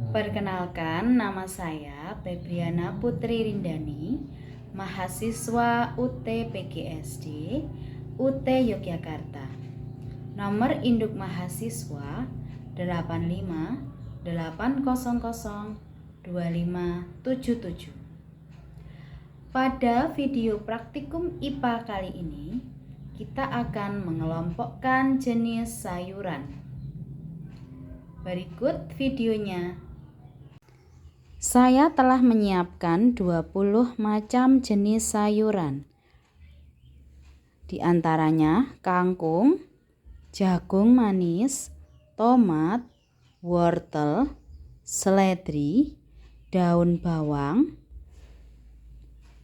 Perkenalkan, nama saya Febriana Putri Rindani, mahasiswa UT PGSD, UT Yogyakarta. Nomor induk mahasiswa 85 800 2577. Pada video praktikum IPA kali ini, kita akan mengelompokkan jenis sayuran. Berikut videonya. Saya telah menyiapkan 20 macam jenis sayuran. Di antaranya kangkung, jagung manis, tomat, wortel, seledri, daun bawang,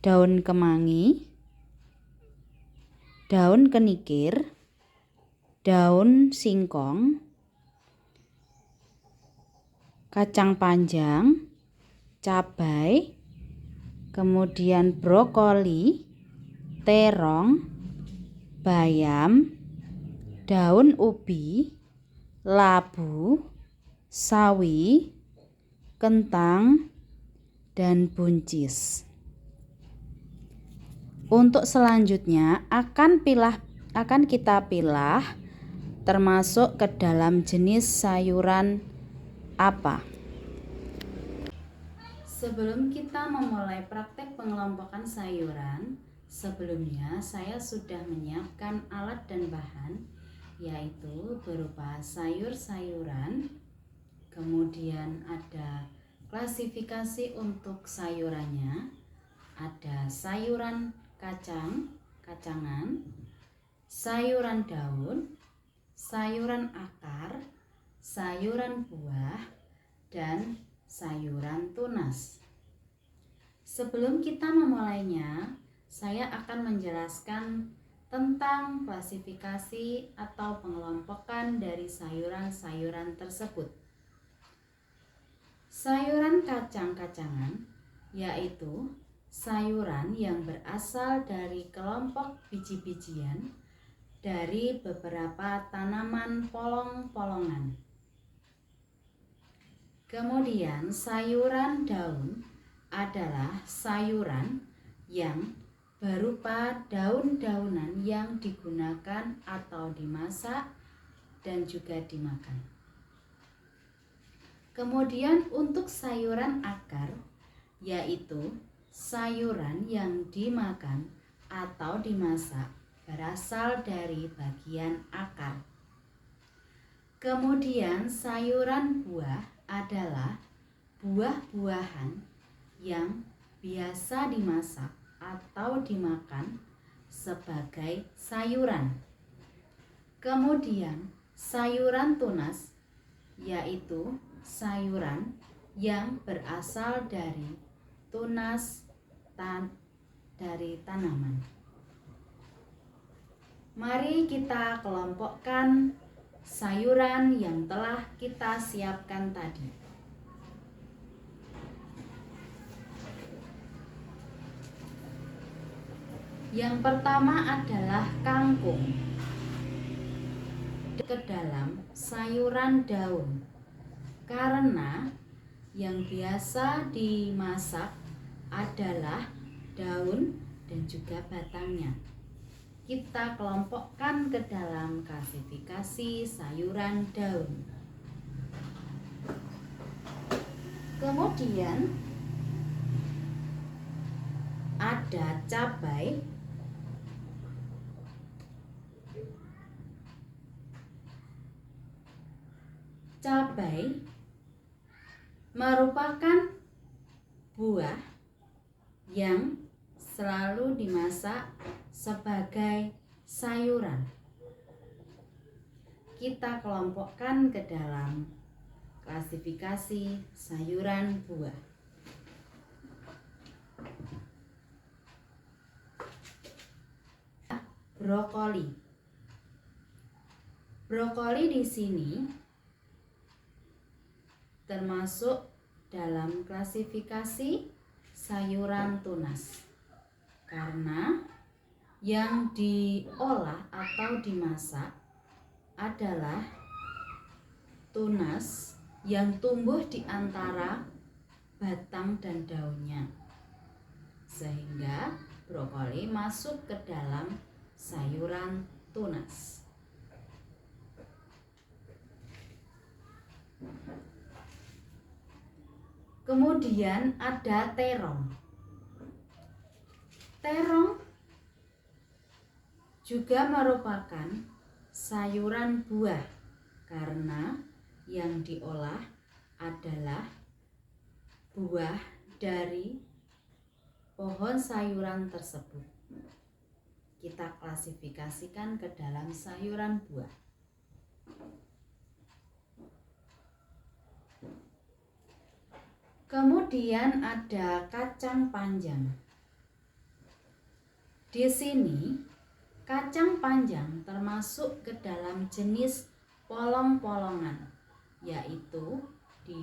daun kemangi, daun kenikir, daun singkong, kacang panjang, cabai, kemudian brokoli, terong, bayam, daun ubi, labu, sawi, kentang, dan buncis. Untuk selanjutnya akan kita pilah termasuk ke dalam jenis sayuran apa. Sebelum kita memulai praktek pengelompokan sayuran, sebelumnya saya sudah menyiapkan alat dan bahan, yaitu berupa sayur-sayuran, kemudian ada klasifikasi untuk sayurannya, ada sayuran kacangan, sayuran daun, sayuran akar, sayuran buah, dan sayuran tunas. Sebelum kita memulainya, saya akan menjelaskan tentang klasifikasi atau pengelompokan dari sayuran-sayuran tersebut. Sayuran kacang-kacangan yaitu sayuran yang berasal dari kelompok biji-bijian dari beberapa tanaman polong-polongan. Kemudian sayuran daun adalah sayuran yang berupa daun-daunan yang digunakan atau dimasak dan juga dimakan. Kemudian untuk sayuran akar, yaitu sayuran yang dimakan atau dimasak berasal dari bagian akar. Kemudian sayuran buah adalah buah-buahan yang biasa dimasak atau dimakan sebagai sayuran. Kemudian sayuran tunas yaitu sayuran yang berasal dari tunas dari tanaman. Mari kita kelompokkan sayuran yang telah kita siapkan tadi. Yang pertama adalah kangkung. Ke dalam sayuran daun, karena yang biasa dimasak adalah daun dan juga batangnya. Kita kelompokkan ke dalam klasifikasi sayuran daun. Kemudian ada cabai, merupakan buah yang selalu dimasak sebagai sayuran. Kita kelompokkan ke dalam klasifikasi sayuran buah. Brokoli. Brokoli di sini termasuk dalam klasifikasi sayuran tunas karena yang diolah atau dimasak adalah tunas yang tumbuh di antara batang dan daunnya, sehingga brokoli masuk ke dalam sayuran tunas. Kemudian ada terong. Terong juga merupakan sayuran buah karena yang diolah adalah buah dari pohon sayuran tersebut. Kita klasifikasikan ke dalam sayuran buah. Kemudian ada kacang panjang. Di sini kacang panjang termasuk ke dalam jenis polong-polongan, yaitu di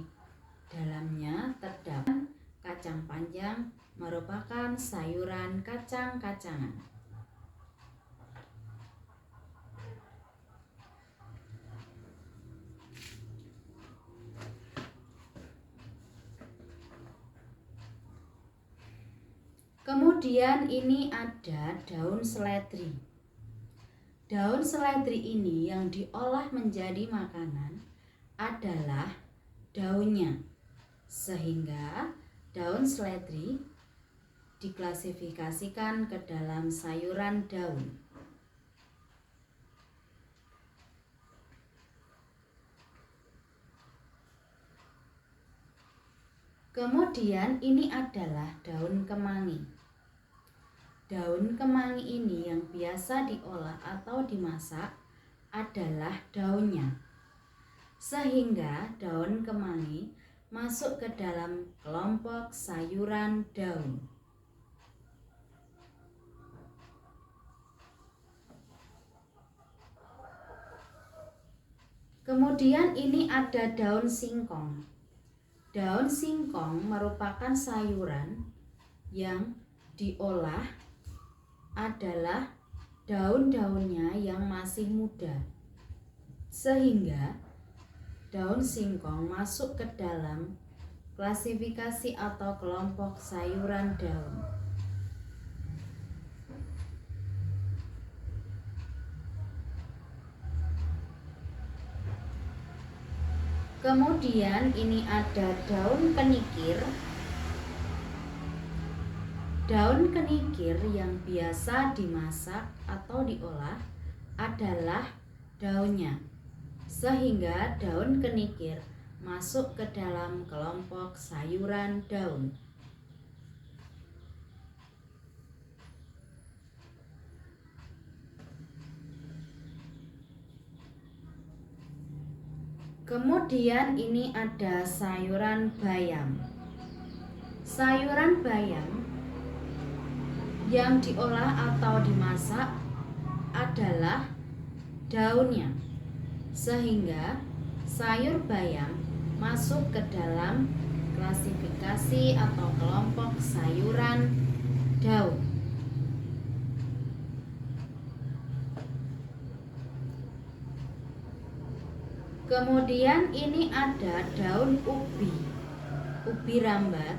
dalamnya terdapat kacang panjang merupakan sayuran kacang-kacangan. Kemudian ini ada daun seledri. Daun seledri ini yang diolah menjadi makanan adalah daunnya, sehingga daun seledri diklasifikasikan ke dalam sayuran daun. Kemudian ini adalah daun kemangi. Daun kemangi ini yang biasa diolah atau dimasak adalah daunnya, sehingga daun kemangi masuk ke dalam kelompok sayuran daun. Kemudian ini ada daun singkong. Daun singkong merupakan sayuran yang diolah adalah daun-daunnya yang masih muda, sehingga daun singkong masuk ke dalam klasifikasi atau kelompok sayuran daun. Kemudian ini ada daun kenikir. Daun kenikir yang biasa dimasak atau diolah adalah daunnya, sehingga daun kenikir masuk ke dalam kelompok sayuran daun. Kemudian ini ada sayuran bayam. Sayuran bayam yang diolah atau dimasak adalah daunnya, sehingga sayur bayam masuk ke dalam klasifikasi atau kelompok sayuran daun. Kemudian ini ada daun ubi rambat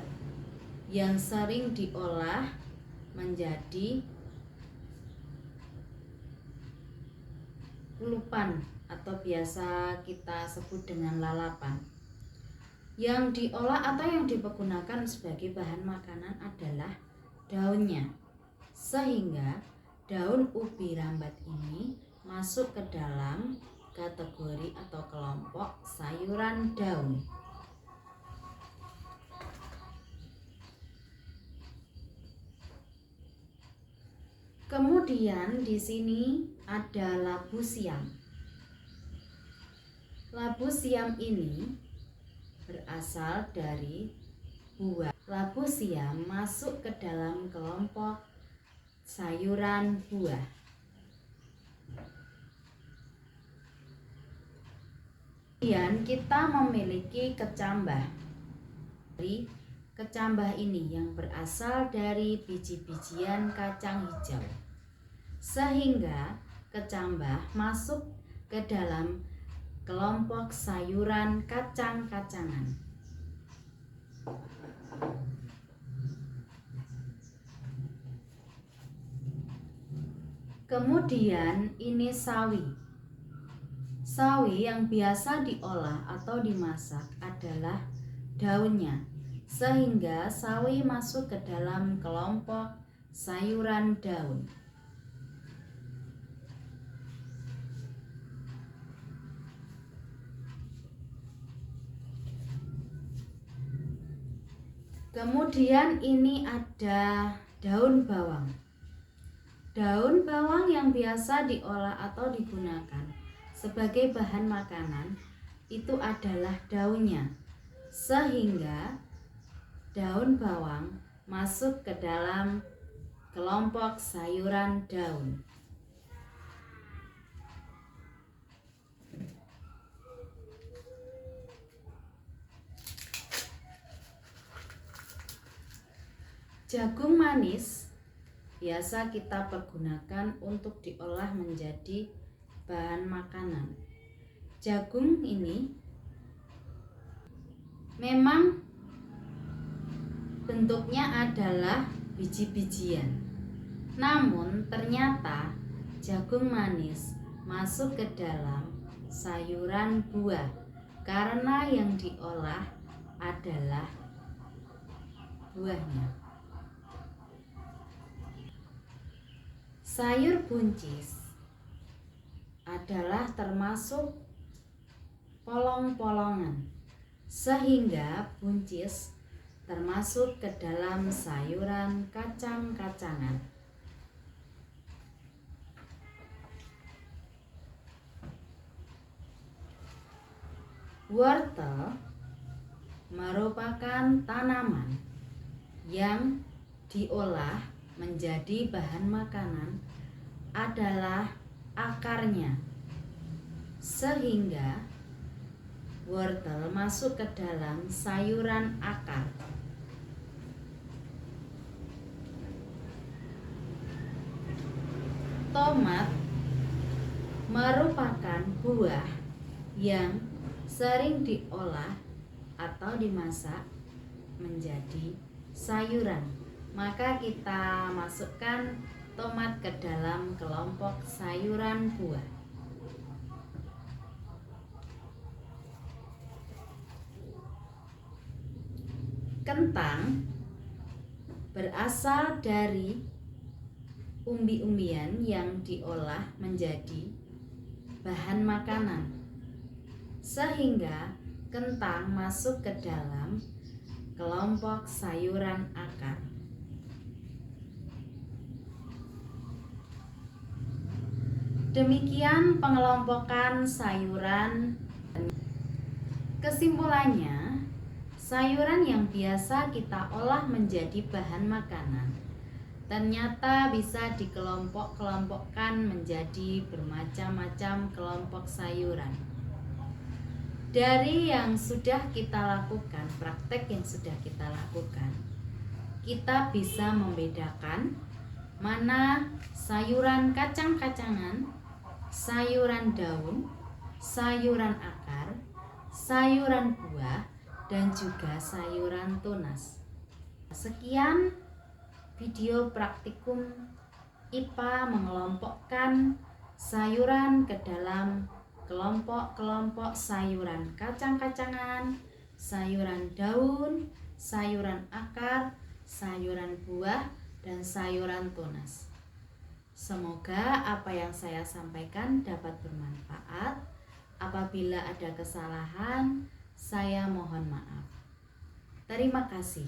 yang sering diolah menjadi ulupan atau biasa kita sebut dengan lalapan. Yang diolah atau yang dipergunakan sebagai bahan makanan adalah daunnya, sehingga daun ubi rambat ini masuk ke dalam kategori atau kelompok sayuran daun. Kemudian di sini ada labu siam. Labu siam ini berasal dari buah. Labu siam masuk ke dalam kelompok sayuran buah. Kemudian kita memiliki kecambah. Kecambah ini yang berasal dari biji-bijian kacang hijau, sehingga kecambah masuk ke dalam kelompok sayuran kacang-kacangan. Kemudian ini sawi. Sawi yang biasa diolah atau dimasak adalah daunnya, sehingga sawi masuk ke dalam kelompok sayuran daun. Kemudian ini ada daun bawang. Daun bawang yang biasa diolah atau digunakan sebagai bahan makanan itu adalah daunnya, sehingga daun bawang masuk ke dalam kelompok sayuran daun. Jagung manis biasa kita pergunakan untuk diolah menjadi bahan makanan. Jagung ini memang bentuknya adalah biji-bijian. Namun ternyata jagung manis masuk ke dalam sayuran buah karena yang diolah adalah buahnya. Sayur buncis adalah termasuk polong-polongan, sehingga buncis termasuk ke dalam sayuran kacang-kacangan. Wortel merupakan tanaman yang diolah menjadi bahan makanan adalah akarnya, sehingga wortel masuk ke dalam sayuran akar. Tomat merupakan buah yang sering diolah atau dimasak menjadi sayuran. Maka kita masukkan tomat ke dalam kelompok sayuran buah. Kentang berasal dari umbi-umbian yang diolah menjadi bahan makanan, sehingga kentang masuk ke dalam kelompok sayuran akar. Demikian pengelompokan sayuran. Kesimpulannya, sayuran yang biasa kita olah menjadi bahan makanan ternyata bisa dikelompok-kelompokkan menjadi bermacam-macam kelompok sayuran. Dari yang sudah kita lakukan, praktek yang sudah kita lakukan, kita bisa membedakan mana sayuran kacang-kacangan, sayuran daun, sayuran akar, sayuran buah, dan juga sayuran tunas. Sekian video praktikum IPA mengelompokkan sayuran ke dalam kelompok-kelompok sayuran kacang-kacangan, sayuran daun, sayuran akar, sayuran buah, dan sayuran tunas. Semoga apa yang saya sampaikan dapat bermanfaat. Apabila ada kesalahan, saya mohon maaf. Terima kasih.